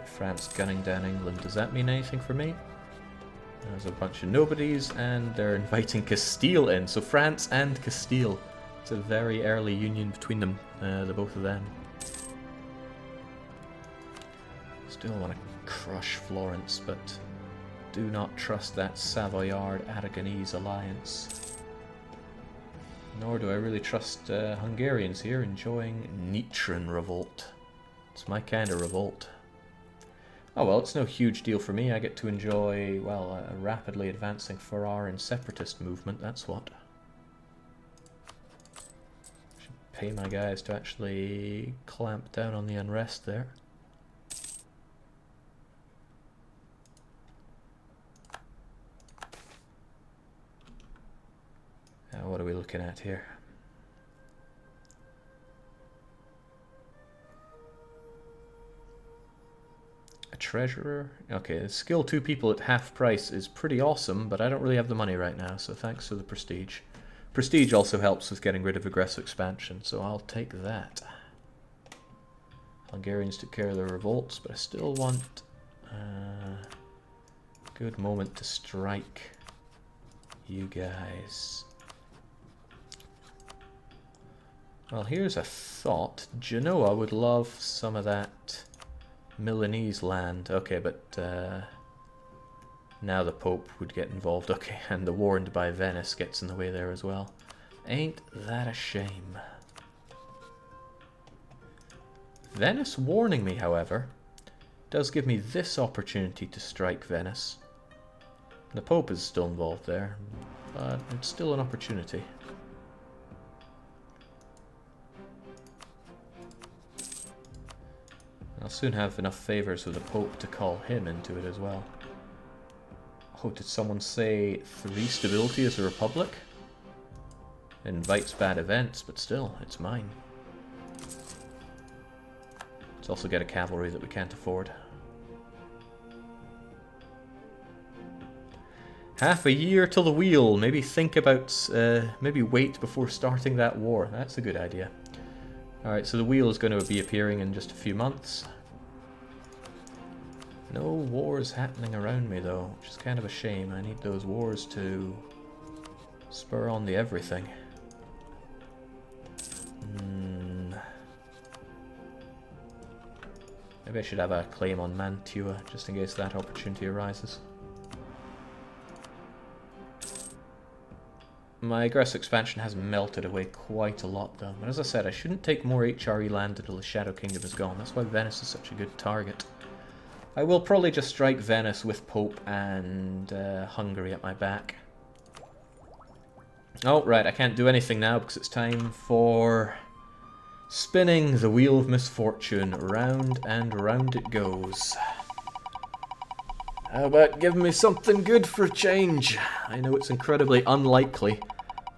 Right, France gunning down England. Does that mean anything for me? There's a bunch of nobodies, and they're inviting Castile in. So France and Castile. It's a very early union between them, the both of them. Still want to crush Florence, but do not trust that Savoyard-Aragonese alliance. Nor do I really trust Hungarians here enjoying Nitran revolt. It's my kind of revolt. Oh well, it's no huge deal for me. I get to enjoy, well, a rapidly advancing Ferrar and separatist movement, that's what. Should pay my guys to actually clamp down on the unrest there. Now what are we looking at here? A treasurer? Okay, skill 2 people at half price is pretty awesome, but I don't really have the money right now, so thanks for the prestige. Prestige also helps with getting rid of aggressive expansion, so I'll take that. Hungarians took care of their revolts, but I still want a good moment to strike you guys. Well, here's a thought. Genoa would love some of that Milanese land. Okay, but now the Pope would get involved. Okay, and the warned by Venice gets in the way there as well. Ain't that a shame? Venice warning me, however, does give me this opportunity to strike Venice. The Pope is still involved there, but it's still an opportunity. I'll soon have enough favors with the Pope to call him into it as well. Oh, did someone say 3 stability as a republic? It invites bad events, but still, it's mine. Let's also get a cavalry that we can't afford. Half a year till the wheel. Maybe think about, maybe wait before starting that war. That's a good idea. Alright, so the wheel is going to be appearing in just a few months. No wars happening around me though, which is kind of a shame. I need those wars to spur on the everything. Maybe I should have a claim on Mantua, just in case that opportunity arises. My aggressive expansion has melted away quite a lot though, but as I said, I shouldn't take more HRE land until the Shadow Kingdom is gone. That's why Venice is such a good target. I will probably just strike Venice with Pope and Hungary at my back. Oh, right, I can't do anything now because it's time for spinning the wheel of misfortune. Round and round it goes. How about giving me something good for a change? I know it's incredibly unlikely,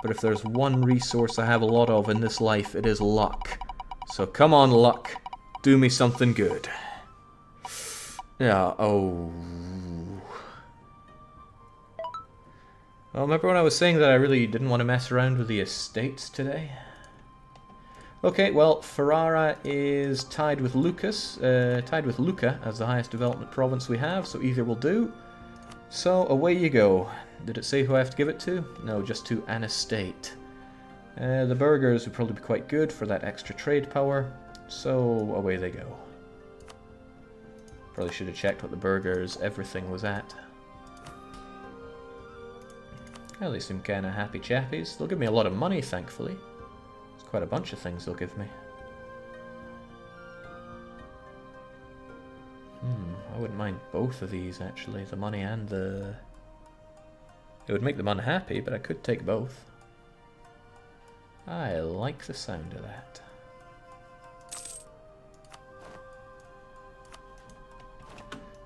but if there's one resource I have a lot of in this life, it is luck. So come on, luck. Do me something good. Yeah, oh. Well, remember when I was saying that I really didn't want to mess around with the estates today? Okay, well, Ferrara is tied with Lucca as the highest development province we have, so either will do. So away you go. Did it say who I have to give it to? No, just to an estate. The burghers would probably be quite good for that extra trade power, so away they go. Probably should have checked what the burghers everything was at. Well, they seem kind of happy chappies. They'll give me a lot of money, thankfully. There's quite a bunch of things they'll give me. I wouldn't mind both of these, actually. The money and the... It would make them unhappy, but I could take both. I like the sound of that.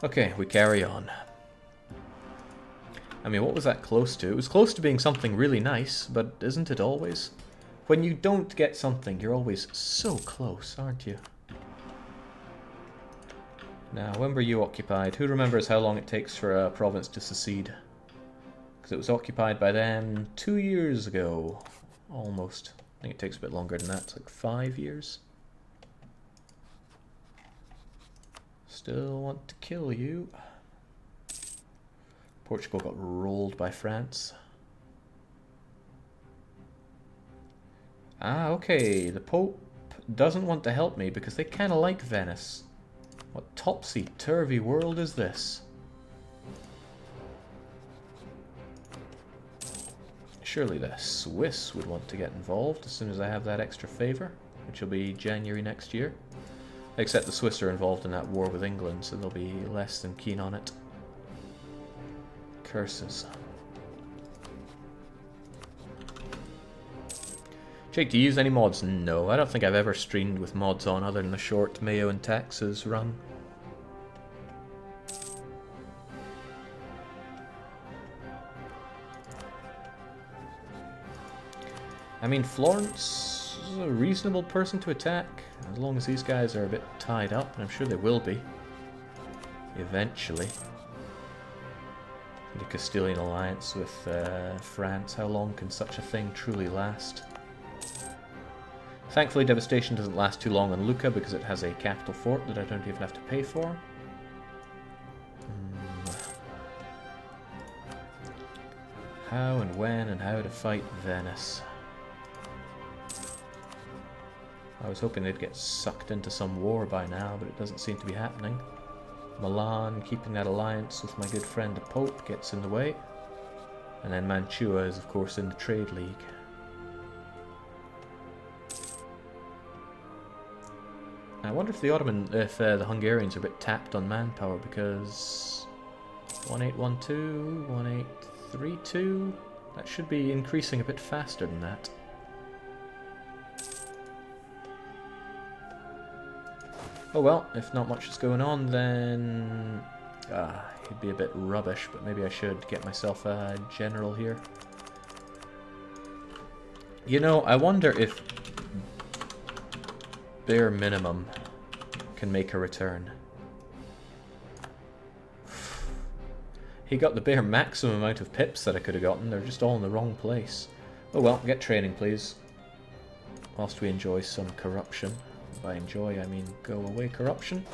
Okay, we carry on. I mean, what was that close to? It was close to being something really nice, but isn't it always? When you don't get something, you're always so close, aren't you? Now, when were you occupied? Who remembers how long it takes for a province to secede? Because it was occupied by them 2 years ago. Almost. I think it takes a bit longer than that. It's like 5 years. Still want to kill you. Portugal got rolled by France. Ah, okay. The Pope doesn't want to help me because they kind of like Venice. What topsy-turvy world is this? Surely the Swiss would want to get involved as soon as I have that extra favour, which will be January next year. Except the Swiss are involved in that war with England, so they'll be less than keen on it. Curses. Jake, do you use any mods? No, I don't think I've ever streamed with mods on other than the short Mayo and Texas run. I mean, Florence is a reasonable person to attack, as long as these guys are a bit tied up, and I'm sure they will be. Eventually. The Castilian alliance with France, how long can such a thing truly last? Thankfully, devastation doesn't last too long on Lucca because it has a capital fort that I don't even have to pay for. How and when and how to fight Venice. I was hoping they'd get sucked into some war by now, but it doesn't seem to be happening. Milan, keeping that alliance with my good friend the Pope, gets in the way. And then Mantua is, of course, in the trade league. I wonder if the Hungarians are a bit tapped on manpower, because 1812, 1832, that should be increasing a bit faster than that. Oh well, if not much is going on, then he'd be a bit rubbish, but maybe I should get myself a general here. You know, I wonder if bare minimum can make a return. He got the bare maximum amount of pips that I could have gotten. They're just all in the wrong place. Oh well, get training please. Whilst we enjoy some corruption. By enjoy, I mean go away corruption.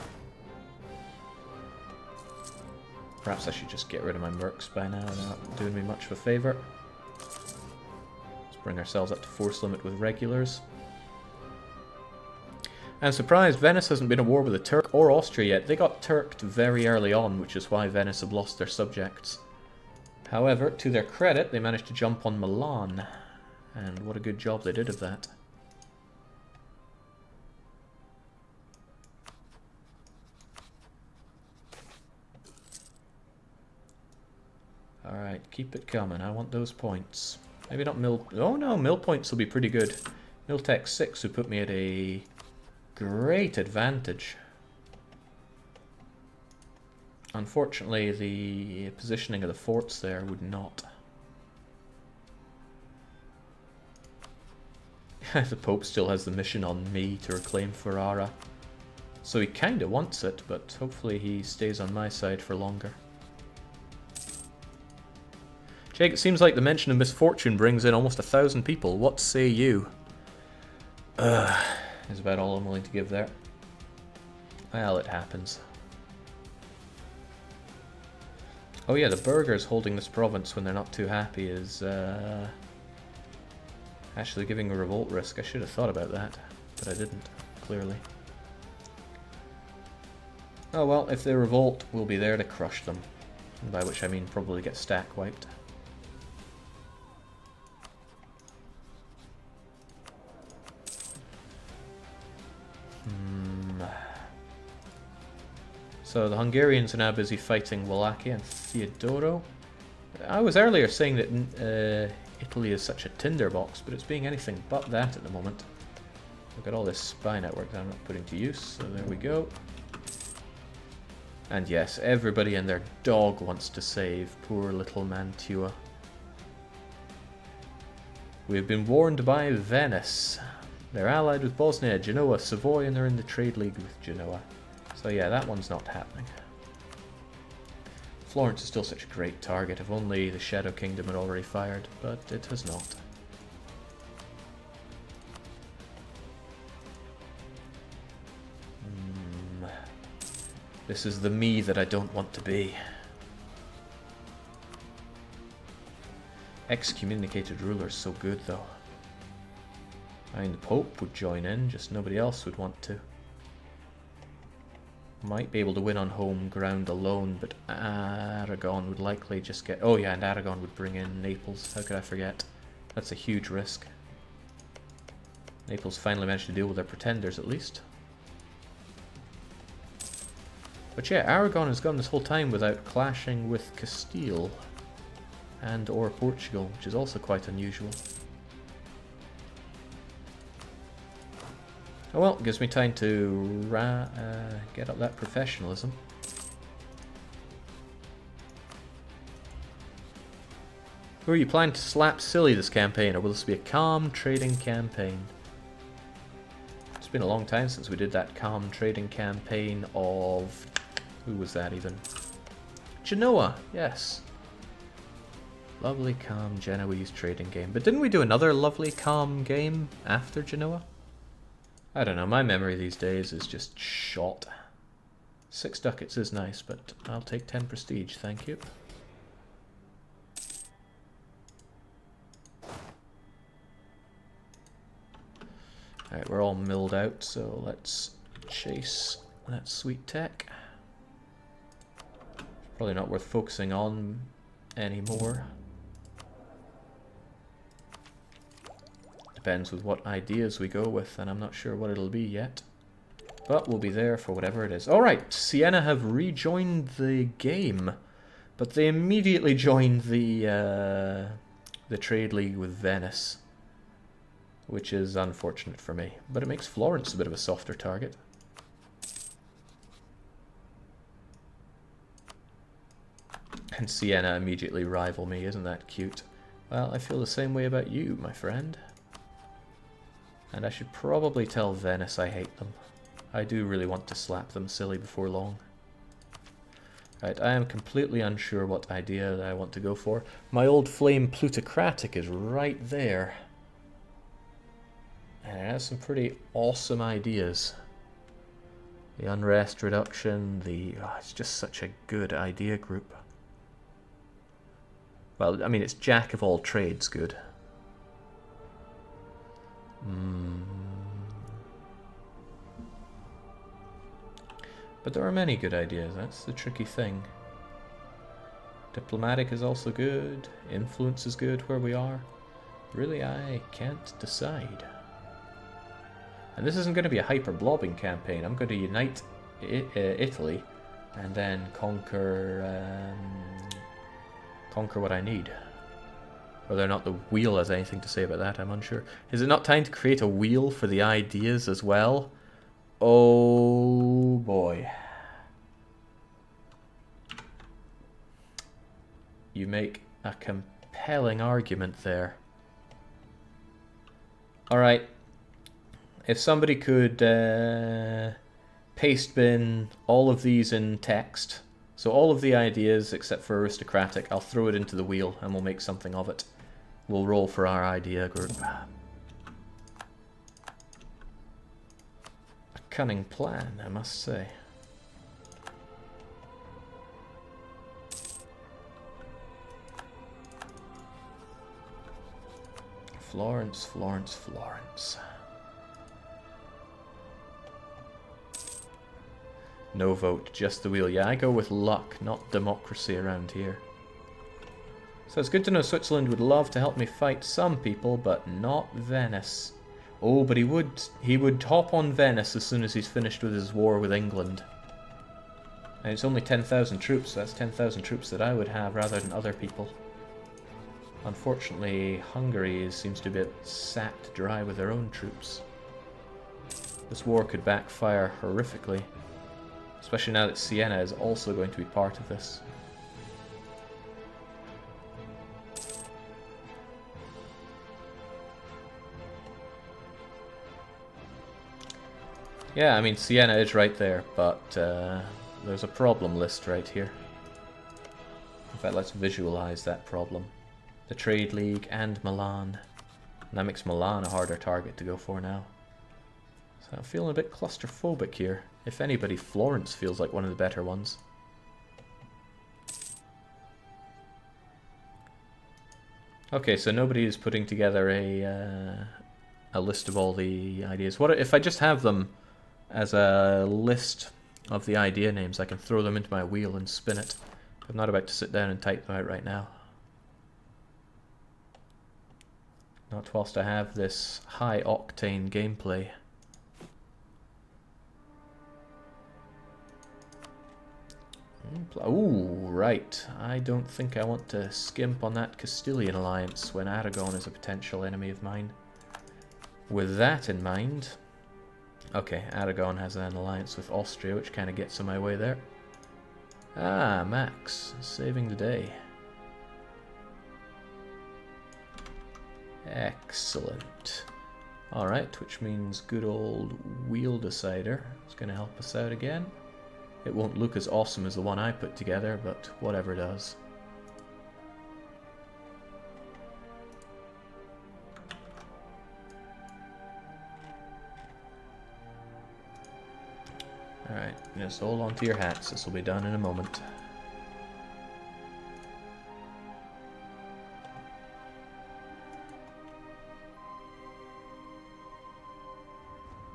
Perhaps I should just get rid of my mercs by now. They're not doing me much of a favour. Let's bring ourselves up to force limit with regulars. I'm surprised Venice hasn't been at war with the Turk or Austria yet. They got Turked very early on, which is why Venice have lost their subjects. However, to their credit, they managed to jump on Milan. And what a good job they did of that. Alright, keep it coming. I want those points. Maybe not mill... Oh no, mill points will be pretty good. Miltech 6 who put me at a great advantage. Unfortunately, the positioning of the forts there would not. The Pope still has the mission on me to reclaim Ferrara. So he kinda wants it, but hopefully he stays on my side for longer. Jake, it seems like the mention of misfortune brings in almost 1,000 people. What say you? Is about all I'm willing to give there. Well, it happens. Oh yeah, the burghers holding this province when they're not too happy is actually giving a revolt risk. I should have thought about that, but I didn't, clearly. Oh well, if they revolt, we'll be there to crush them. By which I mean probably get stack wiped. So the Hungarians are now busy fighting Wallachia and Theodoro. I was earlier saying that Italy is such a tinderbox, but it's being anything but that at the moment. We've got all this spy network that I'm not putting to use, so there we go. And yes, everybody and their dog wants to save poor little Mantua. We've been warned by Venice. They're allied with Bosnia, Genoa, Savoy, and they're in the trade league with Genoa. So yeah, that one's not happening. Florence is still such a great target, if only the Shadow Kingdom had already fired, but it has not. This is the me that I don't want to be. Excommunicated ruler's so good, though. I mean, the Pope would join in, just nobody else would want to. Might be able to win on home ground alone, but Aragon would likely just get... Oh yeah, and Aragon would bring in Naples. How could I forget? That's a huge risk. Naples finally managed to deal with their pretenders, at least. But yeah, Aragon has gone this whole time without clashing with Castile and or Portugal, which is also quite unusual. Oh well, gives me time to get up that professionalism. Who are you planning to slap silly this campaign, or will this be a calm trading campaign? It's been a long time since we did that calm trading campaign of... Who was that even? Genoa, yes. Lovely, calm Genoese trading game. But didn't we do another lovely, calm game after Genoa? I don't know, my memory these days is just shot. 6 ducats is nice, but I'll take 10 prestige, thank you. Alright, we're all milled out, so let's chase that sweet tech. Probably not worth focusing on anymore. Depends with what ideas we go with, and I'm not sure what it'll be yet. But we'll be there for whatever it is. Alright, Siena have rejoined the game, but they immediately joined the trade league with Venice, which is unfortunate for me. But it makes Florence a bit of a softer target. And Siena immediately rival me, isn't that cute? Well, I feel the same way about you, my friend. And I should probably tell Venice I hate them. I do really want to slap them silly before long. Right, I am completely unsure what idea that I want to go for. My old flame plutocratic is right there. And it has some pretty awesome ideas. The unrest reduction, it's just such a good idea group. Well, I mean, it's jack of all trades good. But there are many good ideas, that's the tricky thing. Diplomatic is also good, influence is good where we are. Really, I can't decide. And this isn't going to be a hyper-blobbing campaign. I'm going to unite Italy and then conquer what I need. Whether or not the wheel has anything to say about that, I'm unsure. Is it not time to create a wheel for the ideas as well? Oh boy. You make a compelling argument there. Alright. If somebody could paste bin all of these in text, so all of the ideas except for aristocratic, I'll throw it into the wheel and we'll make something of it. We'll roll for our idea group. A cunning plan, I must say. Florence, Florence, Florence. No vote, just the wheel. Yeah, I go with luck, not democracy around here. So it's good to know Switzerland would love to help me fight some people, but not Venice. Oh, but he would hop on Venice as soon as he's finished with his war with England. And it's only 10,000 troops, so that's 10,000 troops that I would have rather than other people. Unfortunately, Hungary seems to be a bit sapped dry with their own troops. This war could backfire horrifically. Especially now that Siena is also going to be part of this. Yeah, I mean, Siena is right there, but there's a problem list right here. In fact, let's visualize that problem. The Trade League and Milan. And that makes Milan a harder target to go for now. So I'm feeling a bit claustrophobic here. If anybody, Florence feels like one of the better ones. Okay, so nobody is putting together a list of all the ideas. What if I just have them as a list of the idea names? I can throw them into my wheel and spin it. I'm not about to sit down and type them out right now. Not whilst I have this high-octane gameplay. Ooh, right. I don't think I want to skimp on that Castilian alliance when Aragon is a potential enemy of mine. With that in mind... Okay, Aragon has an alliance with Austria, which kind of gets in my way there. Ah, Max, saving the day. Excellent. Alright, which means good old Wheel Decider is going to help us out again. It won't look as awesome as the one I put together, but whatever does. Alright, just hold on to your hats, this will be done in a moment.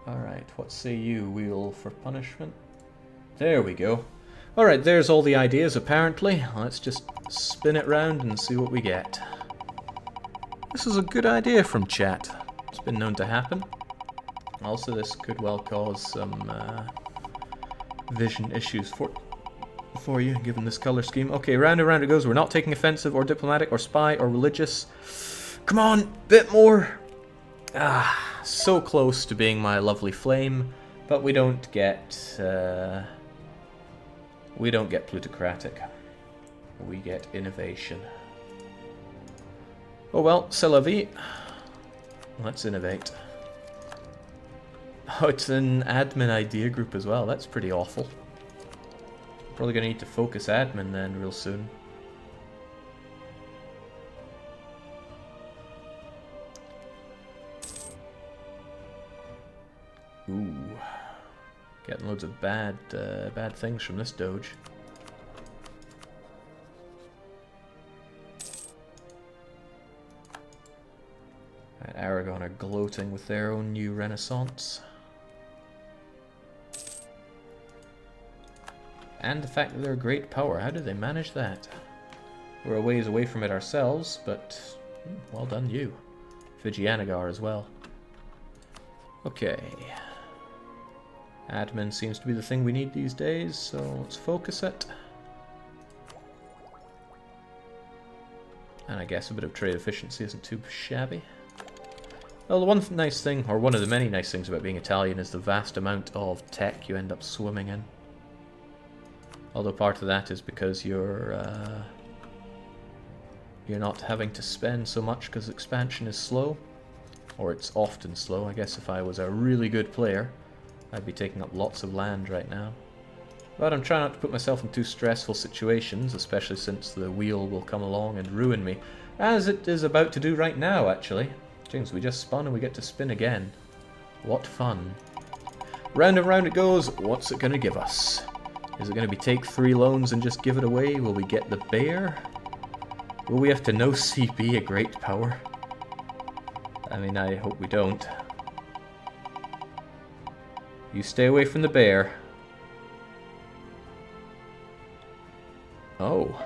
Alright, what say you, Wheel for punishment? There we go. Alright, there's all the ideas apparently. Let's just spin it round and see what we get. This is a good idea from chat. It's been known to happen. Also, this could well cause some vision issues for you, given this color scheme. Okay, round and round it goes. We're not taking offensive or diplomatic or spy or religious. Come on, bit more. Ah, so close to being my lovely flame, but we don't get plutocratic. We get innovation. Oh well, c'est la vie. Let's innovate. Oh, it's an admin idea group as well. That's pretty awful. Probably gonna need to focus admin then real soon. Ooh. Getting loads of bad things from this doge. Right, Aragon are gloating with their own new renaissance. And the fact that they're a great power. How did they manage that? We're a ways away from it ourselves, but well done you. Fijianagar as well. Okay. Admin seems to be the thing we need these days, so let's focus it. And I guess a bit of trade efficiency isn't too shabby. Well, the one nice thing, or one of the many nice things about being Italian is the vast amount of tech you end up swimming in. Although part of that is because you're not having to spend so much because expansion is slow. Or it's often slow. I guess if I was a really good player, I'd be taking up lots of land right now. But I'm trying not to put myself in too stressful situations, especially since the wheel will come along and ruin me. As it is about to do right now, actually. James, we just spun and we get to spin again. What fun. Round and round it goes. What's it going to give us? Is it going to be take 3 loans and just give it away? Will we get the bear? Will we have to no CP a great power? I mean, I hope we don't. You stay away from the bear. Oh.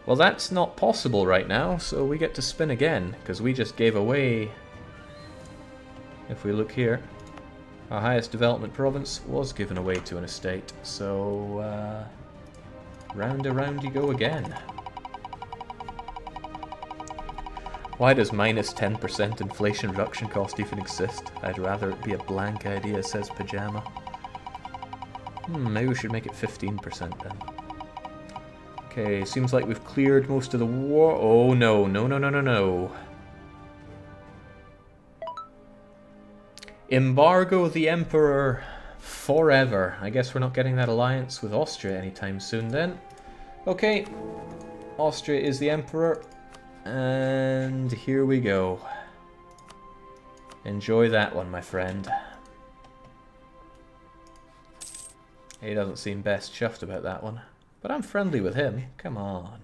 Well, that's not possible right now, so we get to spin again, because we just gave away... If we look here, our highest development province was given away to an estate, so round and round you go again. Why does minus 10% inflation reduction cost even exist? I'd rather it be a blank idea, says Pajama. Maybe we should make it 15% then. Okay, seems like we've cleared most of the war. Oh no, no, no, no, no, no. Embargo the Emperor forever. I guess we're not getting that alliance with Austria anytime soon then. Okay, Austria is the Emperor. And here we go. Enjoy that one, my friend. He doesn't seem best chuffed about that one. But I'm friendly with him. Come on.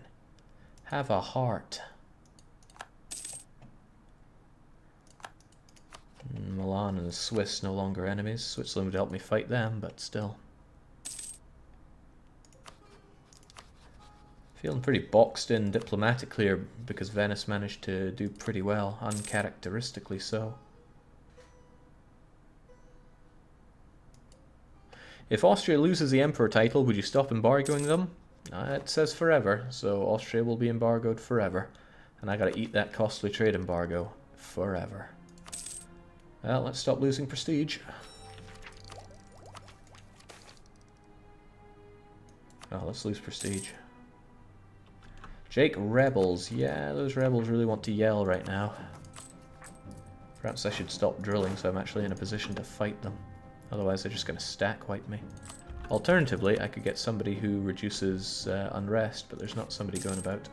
Have a heart. Milan and the Swiss no longer enemies. Switzerland would help me fight them, but still. Feeling pretty boxed in diplomatically here because Venice managed to do pretty well, uncharacteristically so. If Austria loses the Emperor title, would you stop embargoing them? It says forever, so Austria will be embargoed forever. And I gotta eat that costly trade embargo forever. Well, let's stop losing prestige. Oh, let's lose prestige. Jake rebels. Yeah, those rebels really want to yell right now. Perhaps I should stop drilling so I'm actually in a position to fight them. Otherwise they're just going to stack wipe me. Alternatively, I could get somebody who reduces unrest, but there's not somebody going about.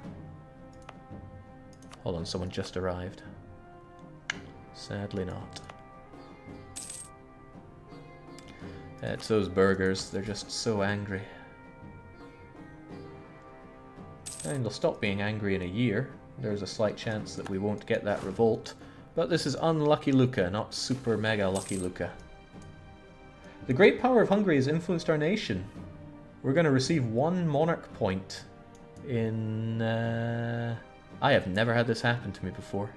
Hold on, someone just arrived. Sadly not. It's those burgers, they're just so angry. And they'll stop being angry in a year. There's a slight chance that we won't get that revolt. But this is unlucky Lucca, not super mega lucky Lucca. The great power of Hungary has influenced our nation. We're going to receive 1 monarch point in... I have never had this happen to me before.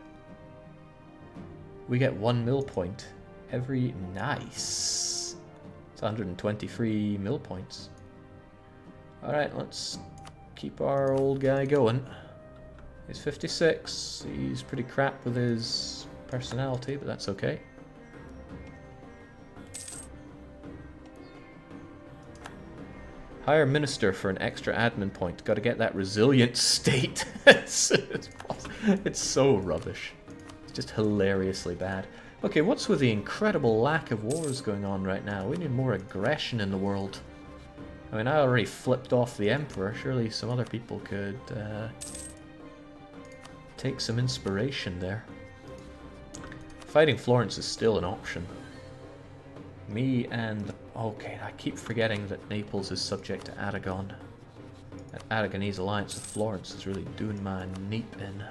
We get 1 mil point every... Nice! It's 123 mil points. Alright, let's keep our old guy going. He's 56. He's pretty crap with his personality, but that's okay. Hire minister for an extra admin point. Gotta get that resilient state. It's so rubbish. It's just hilariously bad. Okay, what's with the incredible lack of wars going on right now? We need more aggression in the world. I mean, I already flipped off the Emperor. Surely some other people could take some inspiration there. Fighting Florence is still an option. Me and... Okay, I keep forgetting that Naples is subject to Aragon. That Aragonese alliance with Florence is really doing my neep in.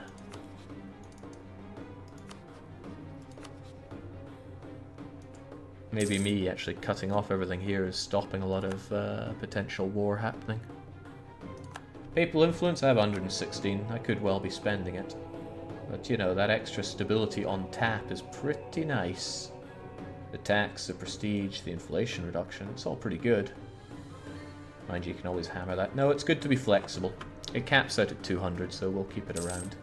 Maybe me actually cutting off everything here is stopping a lot of potential war happening. Papal influence, I have 116. I could well be spending it. But you know, that extra stability on tap is pretty nice. The tax, the prestige, the inflation reduction, it's all pretty good. Mind you, you can always hammer that. No, it's good to be flexible. It caps out at 200, so we'll keep it around.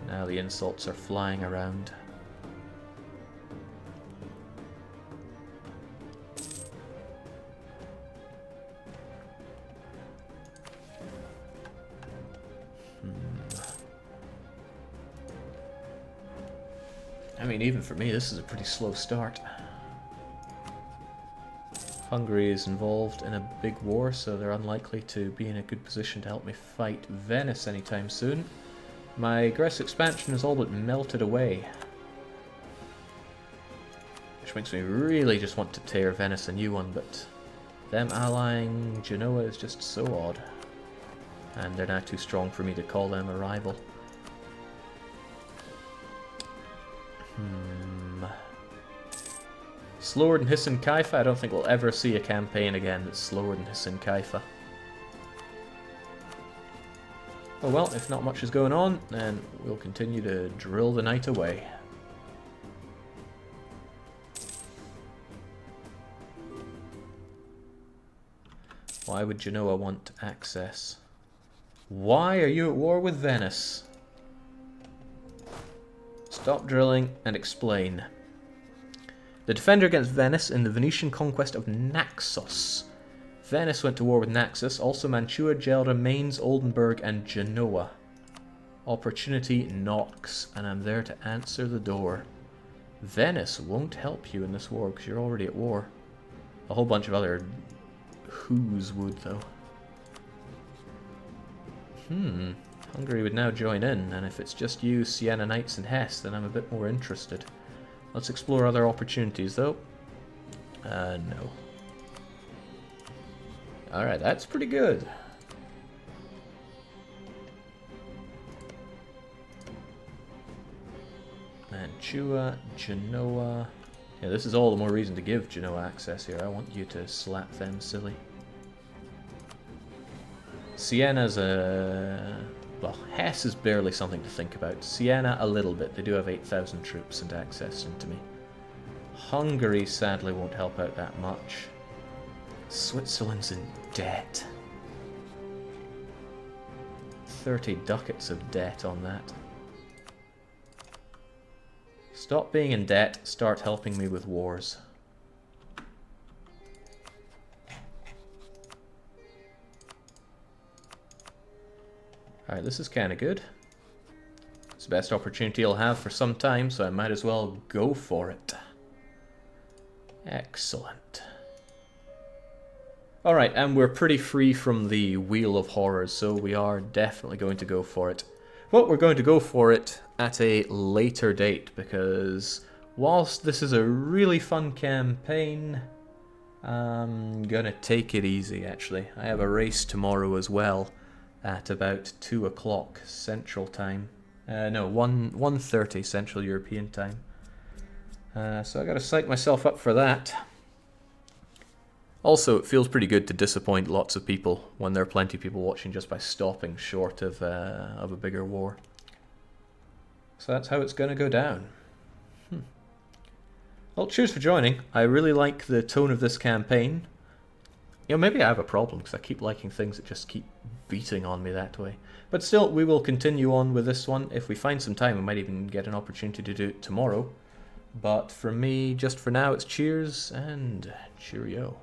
Now the insults are flying around. I mean, even for me, this is a pretty slow start. Hungary is involved in a big war, so they're unlikely to be in a good position to help me fight Venice anytime soon. My aggressive expansion has all but melted away. Which makes me really just want to tear Venice a new one, but them allying Genoa is just so odd. And they're now too strong for me to call them a rival. Slower than Hisn Kaifa? I don't think we'll ever see a campaign again that's slower than Hisn Kaifa. Oh well, if not much is going on, then we'll continue to drill the night away. Why would Genoa want access? Why are you at war with Venice? Stop drilling and explain. The defender against Venice in the Venetian conquest of Naxos. Venice went to war with Naxos, also Mantua, Gelder, Mainz, Oldenburg, and Genoa. Opportunity knocks, and I'm there to answer the door. Venice won't help you in this war because you're already at war. A whole bunch of other who's would, though. Hungary would now join in, and if it's just you, Siena Knights and Hesse, then I'm a bit more interested. Let's explore other opportunities, though. No. Alright, that's pretty good. Mantua, Genoa. Yeah, this is all the more reason to give Genoa access here. I want you to slap them silly. Siena's a... well, Hesse is barely something to think about. Siena, a little bit. They do have 8,000 troops and access into me. Hungary, sadly, won't help out that much. Switzerland's in debt. 30 ducats of debt on that. Stop being in debt, start helping me with wars. Alright, this is kind of good. It's the best opportunity I'll have for some time, so I might as well go for it. Excellent. Alright, and we're pretty free from the Wheel of Horrors, so we are definitely going to go for it. But we're going to go for it at a later date, because whilst this is a really fun campaign, I'm gonna take it easy, actually. I have a race tomorrow as well, at about 2 o'clock Central Time. No, 1:30 Central European Time. So I gotta psych myself up for that. Also, it feels pretty good to disappoint lots of people when there are plenty of people watching just by stopping short of a bigger war. So that's how it's going to go down. Well, cheers for joining. I really like the tone of this campaign. You know, maybe I have a problem because I keep liking things that just keep beating on me that way. But still, we will continue on with this one. If we find some time, we might even get an opportunity to do it tomorrow. But for me, just for now, it's cheers and cheerio.